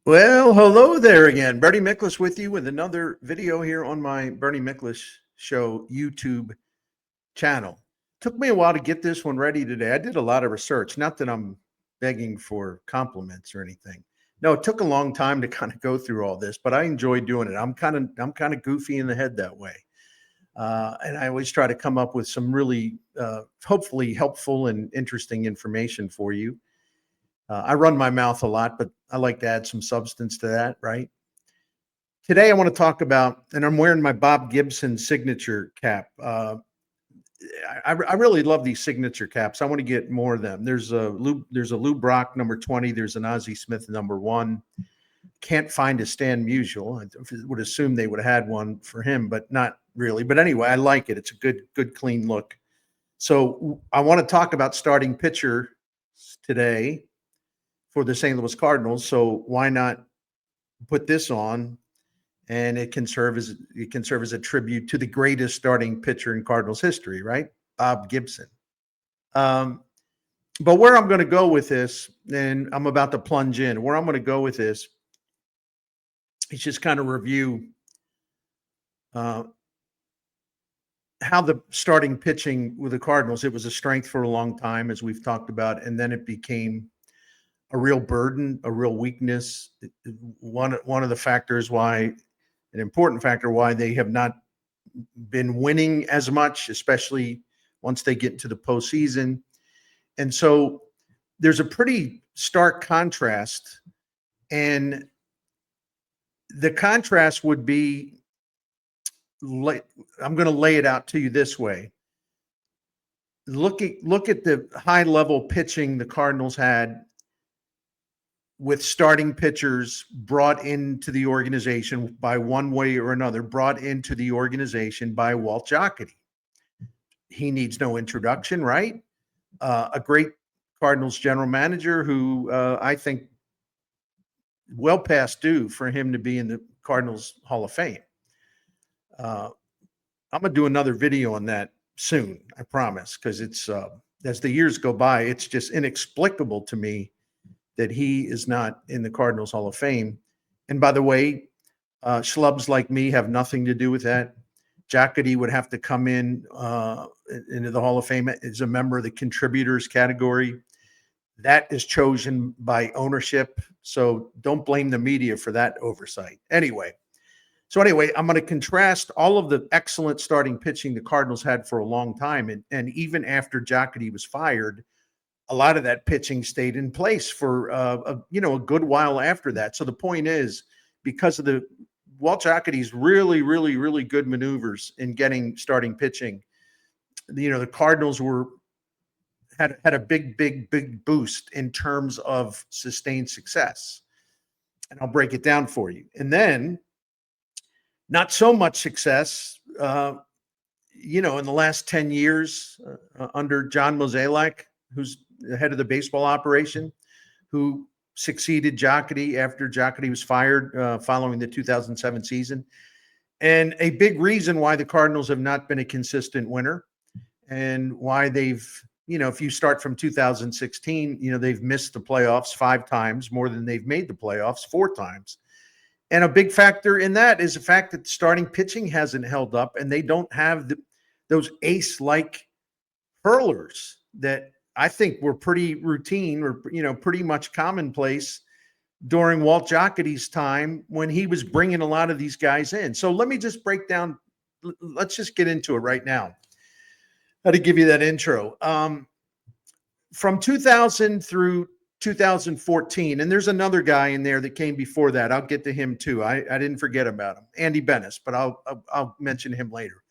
Well, hello there again. Bernie Miklasz with you with another video here on my Bernie Miklasz Show YouTube channel. Took me a while to get this one ready today. I did a lot of research. Not that I'm begging for compliments or anything. No, it took a long time to kind of go through all this, but I enjoy doing it. I'm kind of goofy in the head that way, and I always try to come up with some really, hopefully helpful and interesting information for you. I run my mouth a lot, but I like to add some substance to that, right? Today, I want to talk about, and I'm wearing my Bob Gibson signature cap. I really love these signature caps. I want to get more of them. There's a Lou Brock number 20. There's an Ozzie Smith number 1. Can't find a Stan Musial. I would assume they would have had one for him, but not really. But anyway, I like it. It's a good, clean look. So I want to talk about starting pitcher today for the St. Louis Cardinals. So why not put this on, and it can serve as a tribute to the greatest starting pitcher in Cardinals history, right? Bob Gibson. But where I'm going to go with this, and I'm about to plunge in, where I'm going to go with this is just kind of review how the starting pitching with the Cardinals, it was a strength for a long time, as we've talked about, and then it became a real burden, a real weakness. One of the factors why, an important factor why they have not been winning as much, especially once they get into the postseason. And so there's a pretty stark contrast. And the contrast would be, I'm going to lay it out to you this way. Look at the high level pitching the Cardinals had with starting pitchers brought into the organization by one way or another, brought into the organization by Walt Jocketty. He needs no introduction, right? A great Cardinals general manager who I think well past due for him to be in the Cardinals Hall of Fame. I'm going to do another video on that soon, I promise, because it's as the years go by, it's just inexplicable to me that he is not in the Cardinals Hall of Fame. And by the way, schlubs like me have nothing to do with that. Jocketty would have to come in into the Hall of Fame as a member of the contributors category. That is chosen by ownership. So don't blame the media for that oversight. Anyway, I'm going to contrast all of the excellent starting pitching the Cardinals had for a long time. And even after Jocketty was fired, a lot of that pitching stayed in place for a good while after that. So the point is, because of the Walt Jocketty's really good maneuvers in getting starting pitching, the Cardinals had a big boost in terms of sustained success. And I'll break it down for you. And then not so much success, in the last 10 years under John Mozeliak, who's the head of the baseball operation, who succeeded Jocketty after Jocketty was fired following the 2007 season. And a big reason why the Cardinals have not been a consistent winner, and why they've, if you start from 2016, they've missed the playoffs 5 times, more than they've made the playoffs 4 times. And a big factor in that is the fact that starting pitching hasn't held up, and they don't have those ace-like hurlers that I think were pretty routine, or pretty much commonplace during Walt Jocketty's time when he was bringing a lot of these guys in. So let me just break down. Let's just get into it right now. How to give you that intro. From 2000 through 2014, and there's another guy in there that came before that. I'll get to him too. I didn't forget about him, Andy Bennis, but I'll mention him later.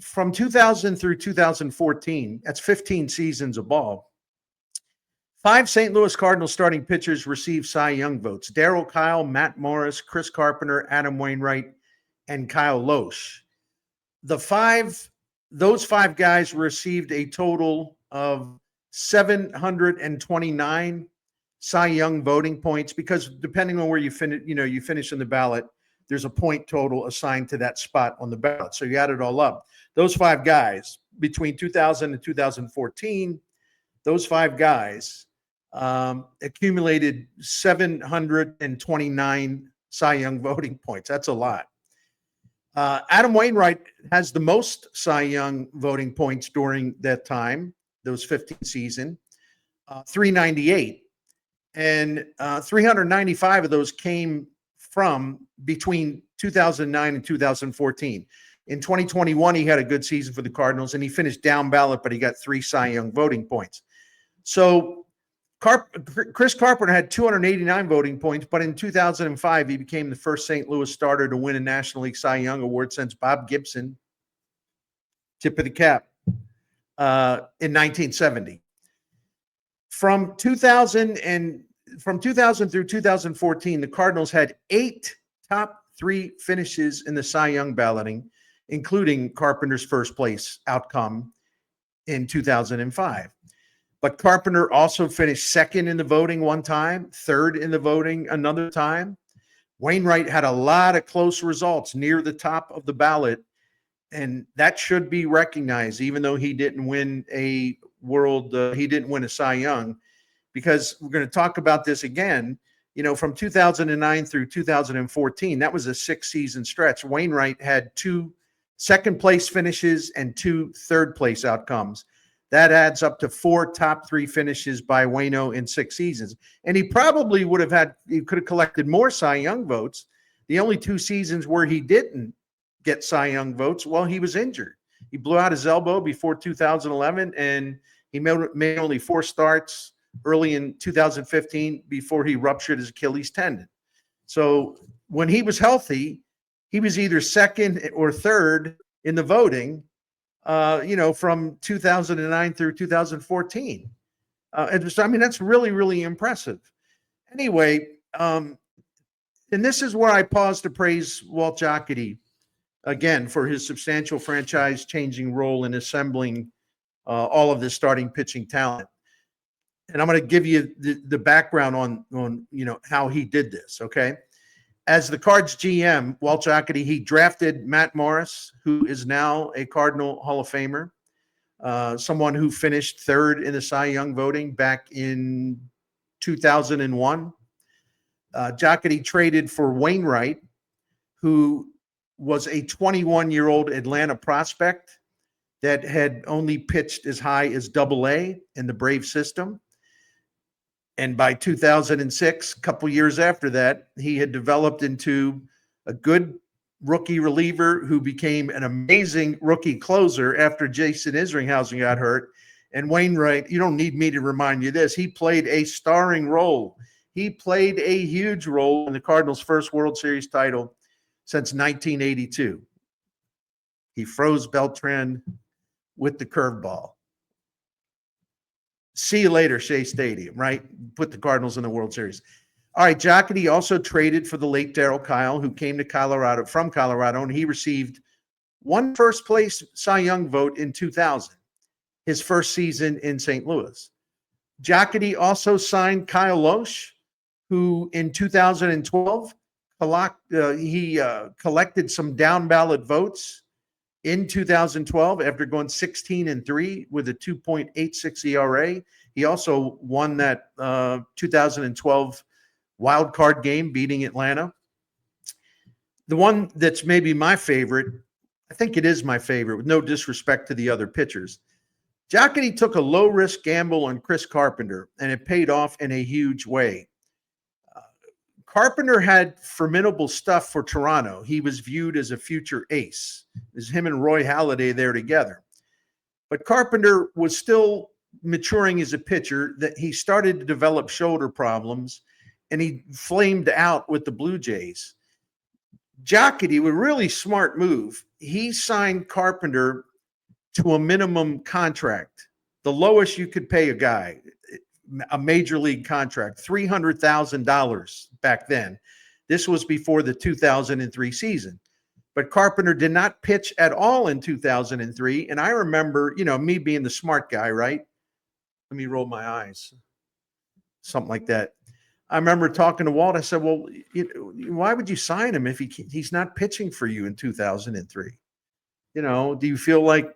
From 2000 through 2014, that's 15 seasons of ball. 5 St. Louis Cardinals starting pitchers received Cy Young votes: Darryl Kyle, Matt Morris, Chris Carpenter, Adam Wainwright, and Kyle Loesch. Those 5 guys received a total of 729 Cy Young voting points, because depending on where you finish in the ballot, there's a point total assigned to that spot on the ballot. So you add it all up. Those 5 guys between 2000 and 2014, those 5 guys accumulated 729 Cy Young voting points. That's a lot. Adam Wainwright has the most Cy Young voting points during that time, those 15 season, 398. And 395 of those came from between 2009 and 2014. In 2021, he had a good season for the Cardinals, and he finished down ballot, but he got 3 Cy Young voting points. So Chris Carpenter had 289 voting points, but in 2005, he became the first St. Louis starter to win a National League Cy Young Award since Bob Gibson, tip of the cap, in 1970. From 2000 through 2014, the Cardinals had 8 top 3 finishes in the Cy Young balloting, including Carpenter's first place outcome in 2005. But Carpenter also finished second in the voting one time, third in the voting another time. Wainwright had a lot of close results near the top of the ballot, and that should be recognized, even though he didn't win a he didn't win a Cy Young, because we're going to talk about this again. You know, from 2009 through 2014, that was a 6-season stretch. Wainwright had 2 second-place finishes and 2 third-place outcomes. That adds up to 4 top 3 finishes by Waino in 6 seasons. And he probably could have collected more Cy Young votes. The only 2 seasons where he didn't get Cy Young votes, well, he was injured. He blew out his elbow before 2011, and he made only 4 starts early in 2015 before he ruptured his Achilles tendon. So when he was healthy, he was either second or third in the voting, from 2009 through 2014. That's really, really impressive. Anyway, and this is where I pause to praise Walt Jocketty again for his substantial franchise-changing role in assembling all of this starting pitching talent. And I'm going to give you the background on how he did this, okay? As the Cards GM, Walt Jocketty, he drafted Matt Morris, who is now a Cardinal Hall of Famer, someone who finished third in the Cy Young voting back in 2001. Jocketty traded for Wainwright, who was a 21-year-old Atlanta prospect that had only pitched as high as Double-A in the Brave system. And by 2006, a couple years after that, he had developed into a good rookie reliever who became an amazing rookie closer after Jason Isringhausen got hurt. And Wainwright, you don't need me to remind you this, he played a starring role. He played a huge role in the Cardinals' first World Series title since 1982. He froze Beltran with the curveball. See you later, Shea Stadium, right? Put the Cardinals in the World Series. All right, Jocketty also traded for the late Darryl Kyle, who came to from Colorado, and he received 1 first-place Cy Young vote in 2000, his first season in St. Louis. Jocketty also signed Kyle Loesch, who in 2012, he collected some down-ballot votes in 2012, after going 16-3 with a 2.86 ERA. He also won that 2012 wild card game, beating Atlanta. The one that's maybe my favorite, I think it is my favorite, with no disrespect to the other pitchers. Jocketty took a low-risk gamble on Chris Carpenter, and it paid off in a huge way. Carpenter had formidable stuff for Toronto. He was viewed as a future ace. There's him and Roy Halladay there together. But Carpenter was still maturing as a pitcher, that he started to develop shoulder problems, and he flamed out with the Blue Jays. Jocketty, with a really smart move, he signed Carpenter to a minimum contract, the lowest you could pay a guy, a major league contract, $300,000 back then. This was before the 2003 season. But Carpenter did not pitch at all in 2003. And I remember, me being the smart guy, right? Let me roll my eyes. Something like that. I remember talking to Walt. I said, well, why would you sign him if he's not pitching for you in 2003? Do you feel like,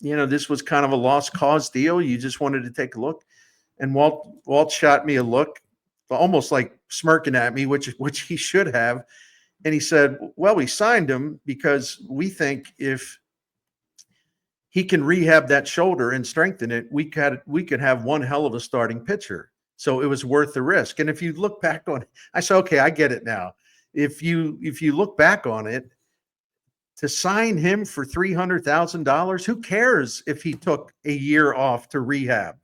this was kind of a lost cause deal? You just wanted to take a look? And Walt shot me a look, almost like smirking at me, which he should have. And he said, well, we signed him because we think if he can rehab that shoulder and strengthen it, we could have one hell of a starting pitcher. So it was worth the risk. And if you look back on it, I said, okay, I get it now. If you look back on it, to sign him for $300,000, who cares if he took a year off to rehab?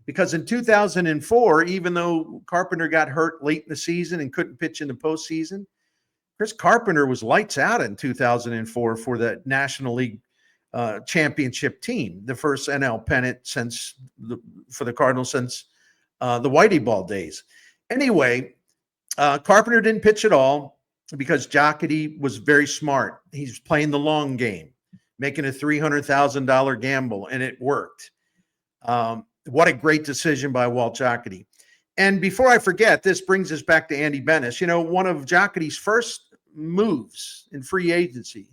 Because in 2004, even though Carpenter got hurt late in the season and couldn't pitch in the postseason, Chris Carpenter was lights out in 2004 for the National League championship team, the first NL pennant for the Cardinals since the Whitey Ball days. Anyway, Carpenter didn't pitch at all because Jocketty was very smart. He's playing the long game, making a $300,000 gamble, and it worked. What a great decision by Walt Jocketty. And before I forget, this brings us back to Andy Benes. You know, one of Jocketty's first moves in free agency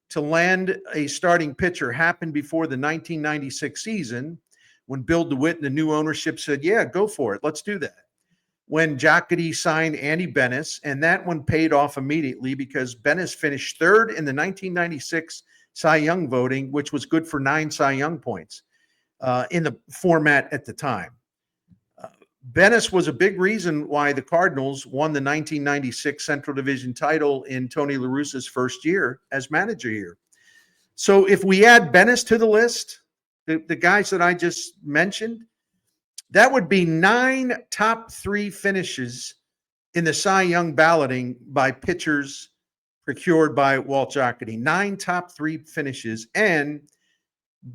to land a starting pitcher happened before the 1996 season when Bill DeWitt and the new ownership said, yeah, go for it. Let's do that. When Jocketty signed Andy Benes, and that one paid off immediately because Benes finished third in the 1996 Cy Young voting, which was good for 9 Cy Young points in the format at the time. Benes was a big reason why the Cardinals won the 1996 Central Division title in Tony La Russa's first year as manager here. So if we add Benes to the list, the guys that I just mentioned, that would be 9 top 3 finishes in the Cy Young balloting by pitchers procured by Walt Jocketty. 9 top 3 finishes. And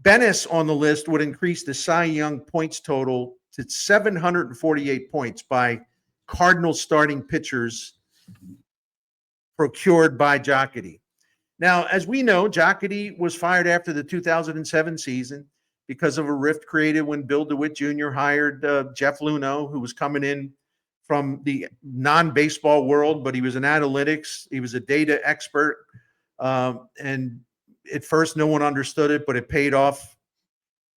Benes on the list would increase the Cy Young points total to 748 points by Cardinals starting pitchers procured by Jocketty. Now, as we know, Jocketty was fired after the 2007 season because of a rift created when Bill DeWitt Jr. hired Jeff Luhnow, who was coming in from the non-baseball world, but he was in analytics. He was a data expert. And at first, no one understood it, but it paid off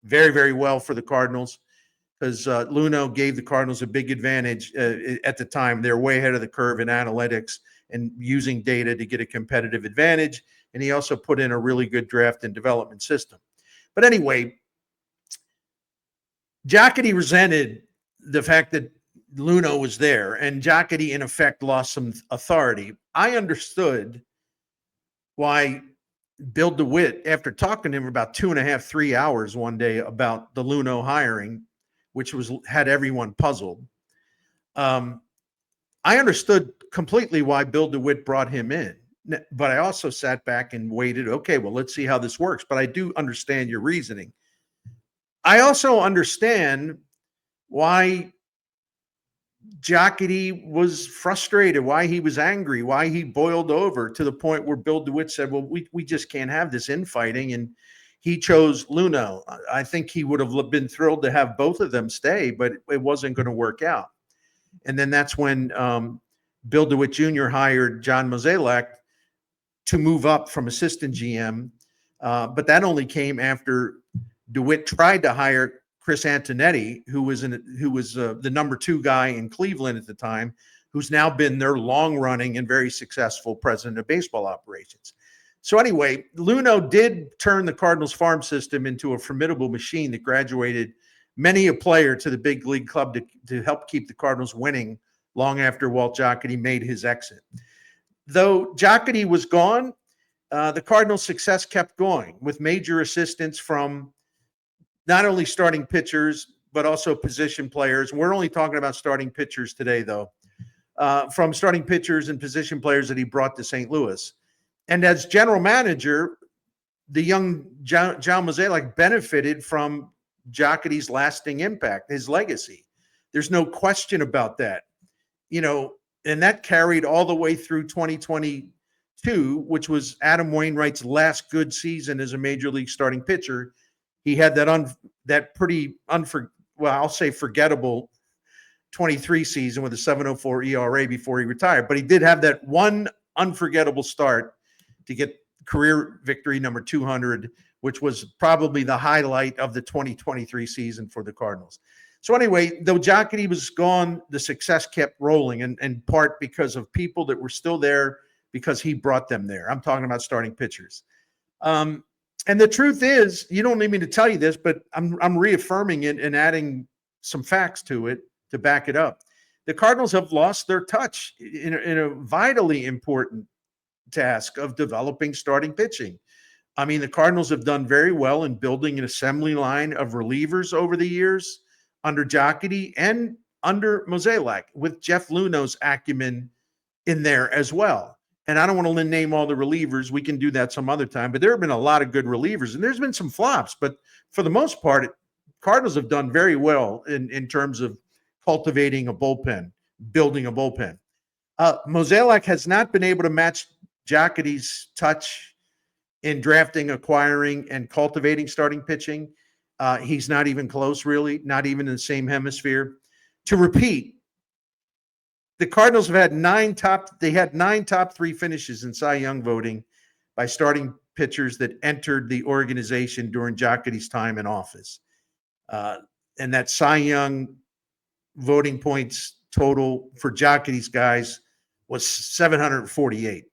very, very well for the Cardinals because Luhnow gave the Cardinals a big advantage at the time. They're way ahead of the curve in analytics and using data to get a competitive advantage. And he also put in a really good draft and development system. But anyway, Jocketty resented the fact that Luhnow was there, and Jocketty, in effect, lost some authority. I understood why Bill DeWitt, after talking to him about 2.5, 3 hours one day about the Luhnow hiring, which had everyone puzzled. I understood completely why Bill DeWitt brought him in, but I also sat back and waited. Okay, well, let's see how this works. But I do understand your reasoning. I also understand why Jocketty was frustrated, why he was angry, why he boiled over to the point where Bill DeWitt said, well, we just can't have this infighting. And he chose Luhnow. I think he would have been thrilled to have both of them stay, but it wasn't going to work out. And then that's when Bill DeWitt Jr. hired John Mozeliak to move up from assistant GM. But that only came after DeWitt tried to hire Chris Antonetti, who was the number 2 guy in Cleveland at the time, who's now been their long-running and very successful president of baseball operations. So anyway, Luhnow did turn the Cardinals farm system into a formidable machine that graduated many a player to the big league club to help keep the Cardinals winning long after Walt Jocketty made his exit. Though Jocketty was gone, the Cardinals' success kept going with major assistance from not only starting pitchers, but also position players. We're only talking about starting pitchers today, though, from starting pitchers and position players that he brought to St. Louis. And as general manager, the young John Mozeliak benefited from Jocketty's lasting impact, his legacy. There's no question about that. You know, and that carried all the way through 2022, which was Adam Wainwright's last good season as a major league starting pitcher. He had that I'll say forgettable 23 season with a 7.04 ERA before he retired. But he did have that one unforgettable start to get career victory number 200, which was probably the highlight of the 2023 season for the Cardinals. So anyway, though Jocketty was gone, the success kept rolling, and in part because of people that were still there because he brought them there. I'm talking about starting pitchers. And the truth is, you don't need me to tell you this, but I'm reaffirming it and adding some facts to it to back it up. The Cardinals have lost their touch in a vitally important task of developing starting pitching. I mean, the Cardinals have done very well in building an assembly line of relievers over the years under Jocketty and under Mozeliak, with Jeff Luno's acumen in there as well. And I don't want to name all the relievers. We can do that some other time. But there have been a lot of good relievers, and there's been some flops. But for the most part, Cardinals have done very well in terms of cultivating a bullpen, building a bullpen. Mozeliak has not been able to match Jocketty's touch in drafting, acquiring, and cultivating starting pitching. He's not even close, really, not even in the same hemisphere. To repeat, the Cardinals have had nine top three finishes in Cy Young voting by starting pitchers that entered the organization during Jocketty's time in office. And that Cy Young voting points total for Jocketty's guys was 748.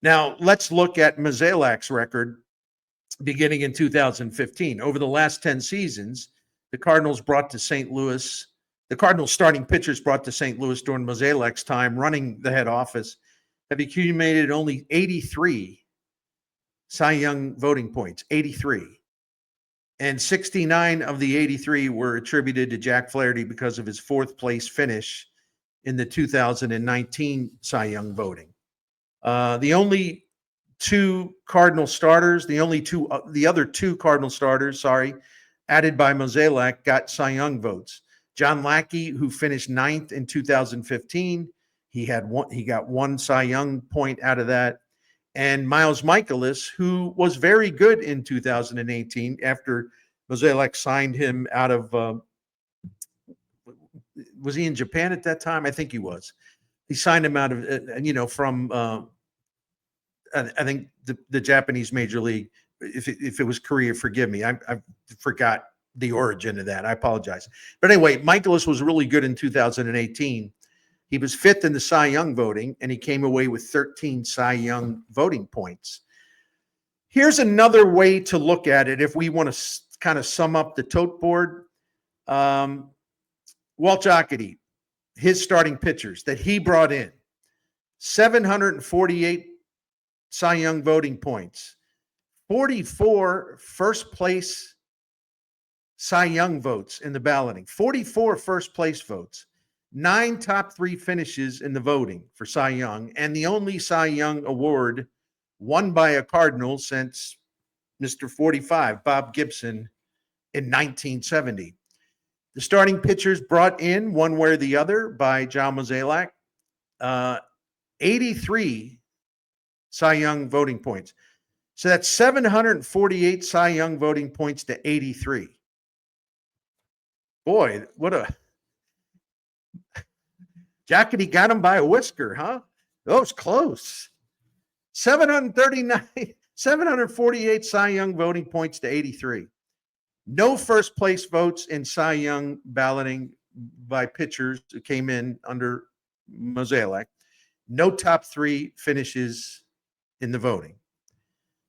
Now, let's look at Mozeliak's record beginning in 2015. Over the last 10 seasons, the Cardinals starting pitchers brought to St. Louis during Mozeliak's time running the head office have accumulated only 83 Cy Young voting points, 83. And 69 of the 83 were attributed to Jack Flaherty because of his fourth place finish in the 2019 Cy Young voting. The other two Cardinal starters, added by Mozeliak, got Cy Young votes. John Lackey, who finished ninth in 2015, he got one Cy Young point out of that. And Miles Miklasz, who was very good in 2018 after Mozeliak signed him out of was he in Japan at that time? I think he was. He signed him out of from I think the Japanese Major League. If it was Korea, forgive me. I forgot the origin of that. I apologize. But anyway, Michaelis was really good in 2018. He was fifth in the Cy Young voting, and he came away with 13 Cy Young voting points. Here's another way to look at it if we want to kind of sum up the tote board. Walt Jocketty, his starting pitchers that he brought in, 748 Cy Young voting points, 44 first place Cy Young votes in the balloting, 44 first place votes, 9 top 3 finishes in the voting for Cy Young, and the only Cy Young award won by a Cardinal since Mr. 45, Bob Gibson, in 1970. The starting pitchers brought in, one way or the other, by John Mozeliak, 83 Cy Young voting points. So that's 748 Cy Young voting points to 83. Boy, what a... Jocketty got him by a whisker, huh? That was close. 748 Cy Young voting points to 83. No first place votes in Cy Young balloting by pitchers who came in under Mozeliak. No top 3 finishes in the voting.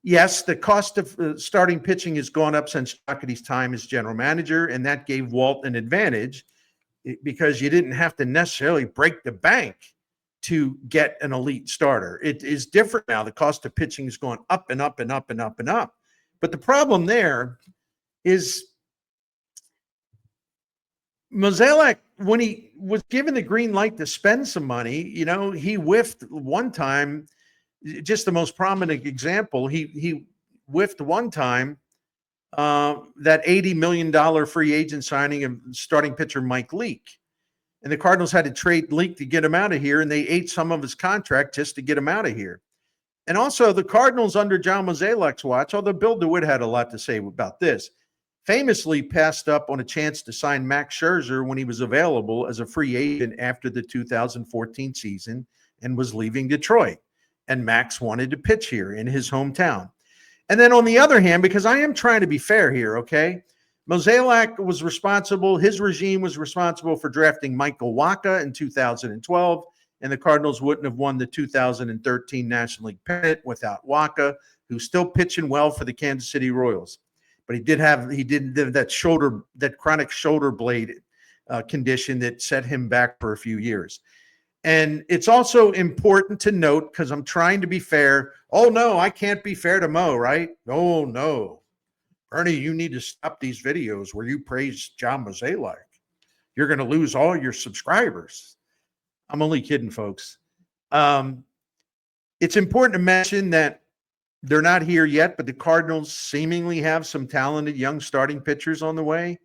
Yes, the cost of starting pitching has gone up since Jocketty's time as general manager, and that gave Walt an advantage because you didn't have to necessarily break the bank to get an elite starter. It is different now. The cost of pitching has gone up and up and up and up and up. But the problem there is Mozeliak, when he was given the green light to spend some money, he whiffed one time. Just the most prominent example, he whiffed one time that $80 million free agent signing of starting pitcher Mike Leake. And the Cardinals had to trade Leake to get him out of here, and they ate some of his contract just to get him out of here. And also the Cardinals under John Mozeliak's watch, although Bill DeWitt had a lot to say about this, famously passed up on a chance to sign Max Scherzer when he was available as a free agent after the 2014 season and was leaving Detroit. And Max wanted to pitch here in his hometown. And then on the other hand, because I am trying to be fair here, okay, Mozeliak was responsible, his regime was responsible for drafting Michael Wacha in 2012, and the Cardinals wouldn't have won the 2013 National League pennant without Wacha, who's still pitching well for the Kansas City Royals. But he did have that chronic shoulder blade condition that set him back for a few years. And it's also important to note, because I'm trying to be fair. Oh, no, I can't be fair to Mo, right? Oh, no. Ernie, you need to stop these videos where you praise John Mozeliak. You're going to lose all your subscribers. I'm only kidding, folks. It's important to mention that they're not here yet, but the Cardinals seemingly have some talented young starting pitchers on the way.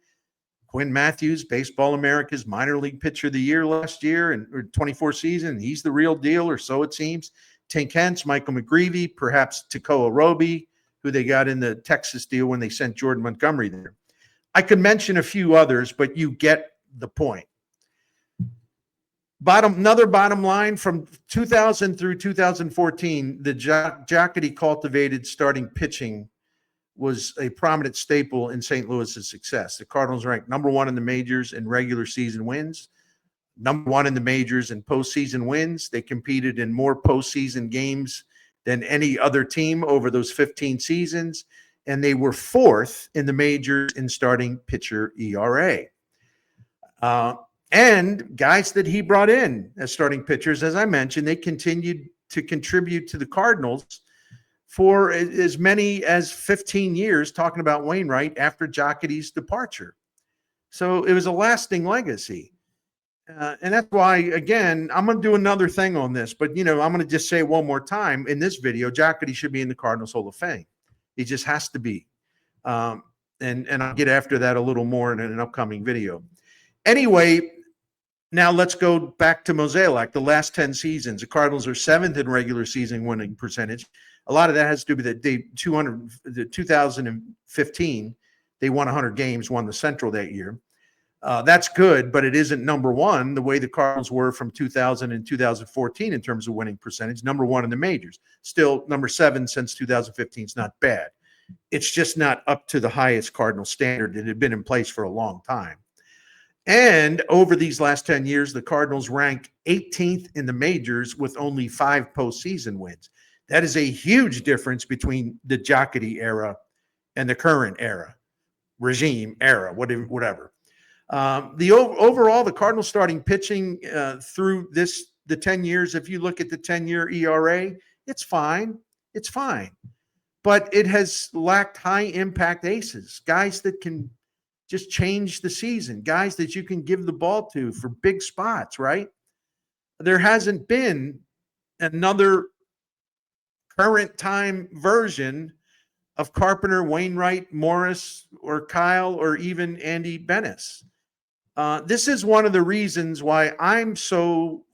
Quinn Matthews, Baseball America's minor league pitcher of the year last year and 24 season. He's the real deal, or so it seems. Tink Hence, Michael McGreevy, perhaps Tekoa Roby, who they got in the Texas deal when they sent Jordan Montgomery there. I could mention a few others, but you get the point. Another bottom line, from 2000 through 2014, the Jocketty cultivated starting pitching was a prominent staple in St. Louis's success. The Cardinals ranked number one in the majors in regular season wins, number one in the majors in postseason wins. They competed in more postseason games than any other team over those 15 seasons, and they were fourth in the majors in starting pitcher ERA. And guys that he brought in as starting pitchers, as I mentioned, they continued to contribute to the Cardinals for as many as 15 years, talking about Wainwright after Jocketty's departure. So it was a lasting legacy. And that's why, again, I'm going to do another thing on this, but, I'm going to just say one more time in this video, Jocketty should be in the Cardinals Hall of Fame. He just has to be. And I'll get after that a little more in an upcoming video. Anyway, now let's go back to Mozeliak. The last 10 seasons, the Cardinals are seventh in regular season winning percentage. A lot of that has to do with the 2015, they won 100 games, won the Central that year. That's good, but it isn't number one the way the Cardinals were from 2000 and 2014 in terms of winning percentage. Number one in the majors. Still number 7 since 2015 is not bad. It's just not up to the highest Cardinal standard that had been in place for a long time. And over these last 10 years, the Cardinals ranked 18th in the majors with only 5 postseason wins. That is a huge difference between the Jocketty era and the current era, regime era, whatever. Overall, the Cardinals starting pitching through the 10 years, if you look at the 10-year ERA, it's fine. It's fine. But it has lacked high-impact aces, guys that can just change the season, guys that you can give the ball to for big spots, right? There hasn't been another current time version of Carpenter, Wainwright, Morris, or Kyle, or even Andy Benes. This is one of the reasons why I'm so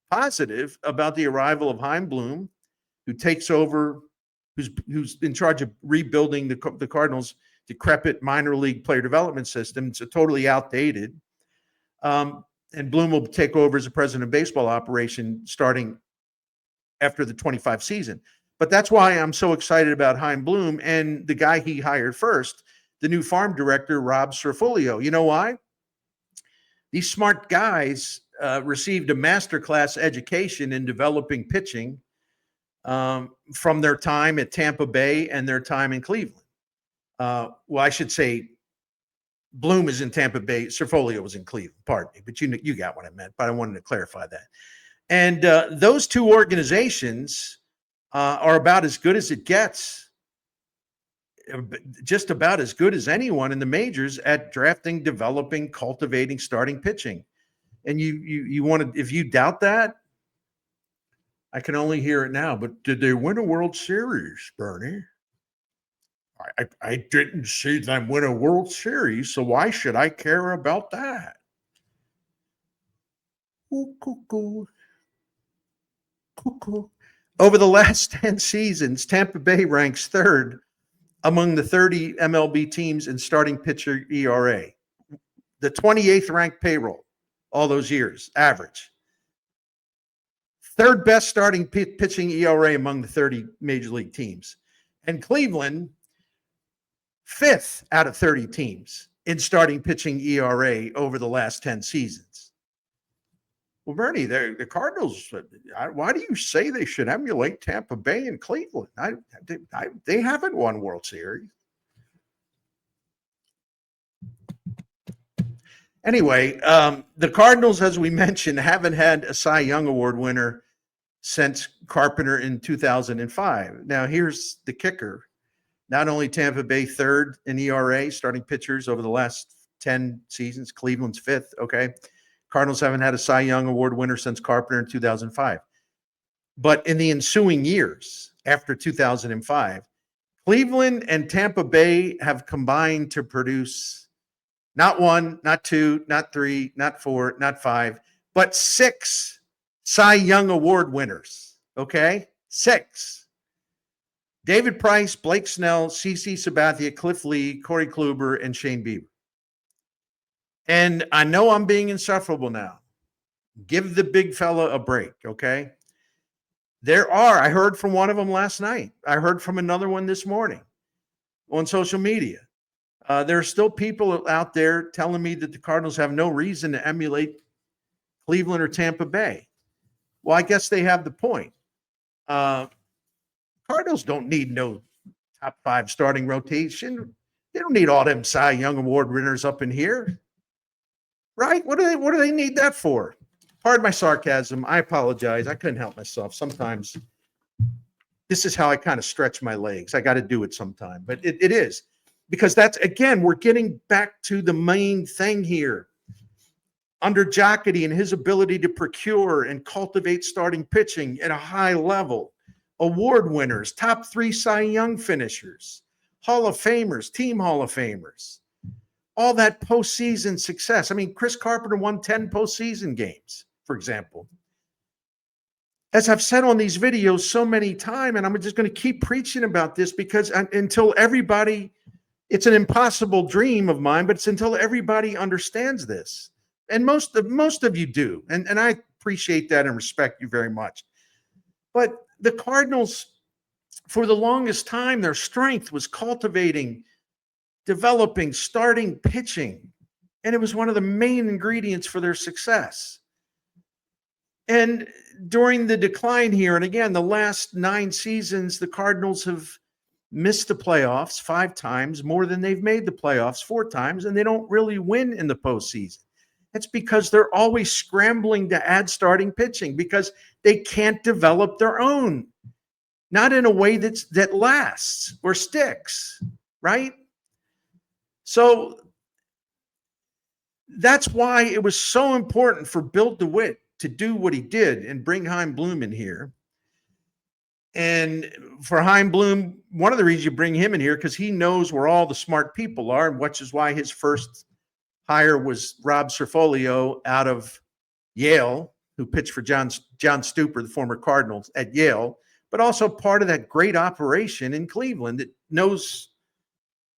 positive about the arrival of Chaim Bloom, who takes over, who's in charge of rebuilding the Cardinals' decrepit minor league player development system. It's totally outdated. And Bloom will take over as the president of baseball operation starting after the 25 season. But that's why I'm so excited about Chaim Bloom and the guy he hired first, the new farm director, Rob Cerfolio. You know why? These smart guys received a masterclass education in developing pitching from their time at Tampa Bay and their time in Cleveland. Well, I should say Bloom is in Tampa Bay. Cerfolio was in Cleveland. Pardon me, but you got what I meant. But I wanted to clarify that. And those two organizations are about as good as it gets, just about as good as anyone in the majors at drafting, developing, cultivating, starting pitching. And you want to, if you doubt that, I can only hear it now. But did they win a World Series, Bernie? I didn't see them win a World Series, so why should I care about that? Cuckoo. Over the last 10 seasons, Tampa Bay ranks third among the 30 MLB teams in starting pitcher ERA. The 28th ranked payroll all those years, average. Third best starting pitching ERA among the 30 major league teams. And Cleveland fifth out of 30 teams in starting pitching ERA over the last 10 seasons. Well, Bernie, the Cardinals, why do you say they should emulate Tampa Bay and Cleveland? They haven't won World Series. Anyway, the Cardinals, as we mentioned, haven't had a Cy Young Award winner since Carpenter in 2005. Now, here's the kicker. Not only Tampa Bay third in ERA, starting pitchers over the last 10 seasons, Cleveland's fifth, okay? Cardinals haven't had a Cy Young Award winner since Carpenter in 2005. But in the ensuing years after 2005, Cleveland and Tampa Bay have combined to produce not one, not two, not three, not four, not five, but six Cy Young Award winners, okay? Six. David Price, Blake Snell, CC Sabathia, Cliff Lee, Corey Kluber, and Shane Bieber. And I know I'm being insufferable now. Give the big fella a break, okay? I heard from one of them last night. I heard from another one this morning on social media. There are still people out there telling me that the Cardinals have no reason to emulate Cleveland or Tampa Bay. Well, I guess they have the point. Cardinals don't need no top five starting rotation. They don't need all them Cy Young Award winners up in here. Right? What do they need that for? Pardon my sarcasm. I apologize. I couldn't help myself. Sometimes this is how I kind of stretch my legs. I got to do it sometime. But it is. Because that's, again, we're getting back to the main thing here. Under Jocketty and his ability to procure and cultivate starting pitching at a high level, award winners, top three Cy Young finishers, Hall of Famers, team Hall of Famers, all that postseason success. I mean, Chris Carpenter won 10 postseason games, for example. As I've said on these videos so many times, and I'm just going to keep preaching about this because until everybody, it's an impossible dream of mine, but it's until everybody understands this. And most of you do. And I appreciate that and respect you very much. But the Cardinals, for the longest time, their strength was cultivating, developing, starting pitching. And it was one of the main ingredients for their success. And during the decline here, and again, the last 9 seasons, the Cardinals have missed the playoffs 5 times, more than they've made the playoffs 4 times, and they don't really win in the postseason. It's because they're always scrambling to add starting pitching because they can't develop their own, not in a way that lasts or sticks, right? So that's why it was so important for Bill DeWitt to do what he did and bring Chaim Bloom in here. And for Chaim Bloom, one of the reasons you bring him in here, because he knows where all the smart people are, which is why his first hire was Rob Cerfolio out of Yale, who pitched for John Stupor, the former Cardinals at Yale, but also part of that great operation in Cleveland that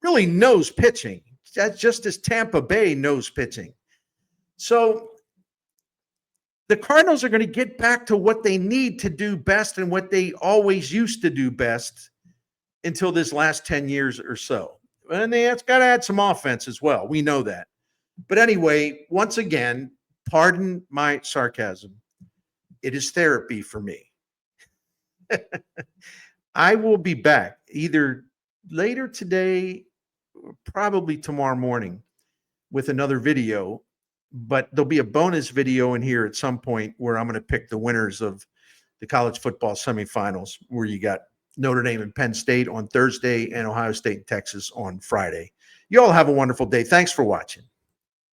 really knows pitching. That's just as Tampa Bay knows pitching. So the Cardinals are going to get back to what they need to do best and what they always used to do best until this last 10 years or so. And it's got to add some offense as well. We know that. But anyway, once again, pardon my sarcasm. It is therapy for me. I will be back either later today or probably tomorrow morning with another video, but there'll be a bonus video in here at some point where I'm going to pick the winners of the college football semifinals, where you got Notre Dame and Penn State on Thursday and Ohio State and Texas on Friday. You all have a wonderful day. Thanks for watching.